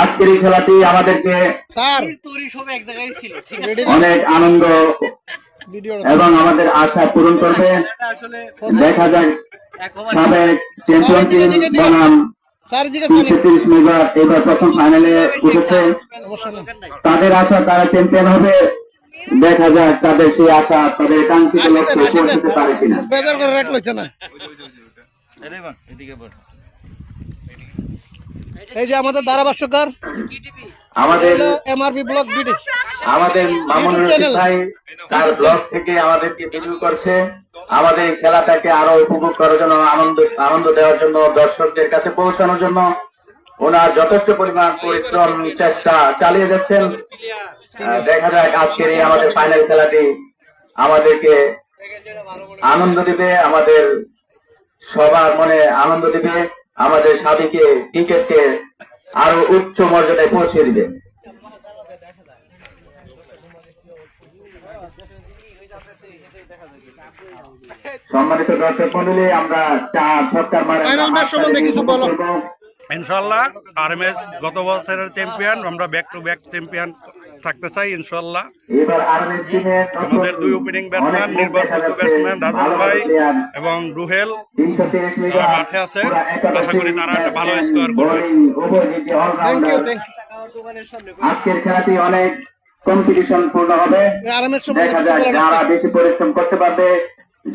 আজকের এই খেলাটি আমাদেরকে অনেক আনন্দ এবং আমাদের আশা পূরণ করবে। দেখা যাক সাবেক চ্যাম্পিয়ন টিম বনাম 330 মেগা এবার প্রথম ফাইনালে উঠেছে। তাদের আশা তারা চ্যাম্পিয়ন হবে। দেখা যাক তাদের সেই আশা তাদের কাঙ্ক্ষিত লক্ষ্যে পৌঁছতে পারে কিনা। এই যে আমাদের ধারাভাষ্যকার আমাদের এমআরবি ব্লগ বিডি আমাদের মামুনুর রশিদ ভাই তার ব্লগ থেকে আমাদেরকে ভিডিও করছে। আমাদের এই খেলাটাকে আরো উপভোগ করার জন্য, আনন্দ দেওয়ার জন্য, দর্শকদের কাছে পৌঁছানোর জন্য ওনার যথেষ্ট পরিমাণ পরিশ্রম চেষ্টা চালিয়ে যাচ্ছেন। দেখা যাক আজকের এই আমাদের ফাইনাল খেলাটি আমাদেরকে আনন্দ দিবে, আমাদের সবার মনে আনন্দ দিবে, আমাদের স্বাধীনকে ক্রিকেটকে আরো উচ্চ মর্যাদায় পৌঁছে দিবে। সম্মানিত দর্শক মন্ডলী, আমরা ফাইনাল ম্যাচ সম্বন্ধে কিছু বলো। ইনশাল্লাহ আরএমএস গত বছরের চ্যাম্পিয়ন, আমরা ব্যাক টু ব্যাক চ্যাম্পিয়ন থাকতে চাই ইনশাল্লাহ। এবার আরএমএস টিমের আমাদের দুই ওপেনিং ব্যাটসম্যান, নির্বাচিত ব্যাটসম্যান রাজন ভাই এবং রুহেল তারা মাঠে আছে। আশা করি তারা একটা ভালো স্কোর করবে। আজকের খেলাটি অনেক কম্পিটিশন পূর্ণ হবে। দেখা যাক যারা বেশি পরিশ্রম করতে পারবে,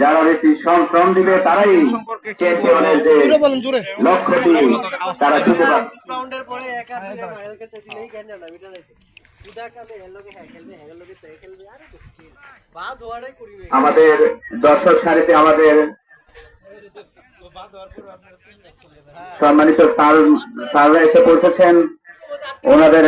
যারা বেশি শ্রম দিবে, তারাই চ্যাম্পিয়নের যে লক্ষ্যটি তারা ছুঁতে পারবে। আমাদের দর্শক সারিতে আমাদের সম্মানিত স্যাররা এসে পৌঁছেছেন। ওনাদের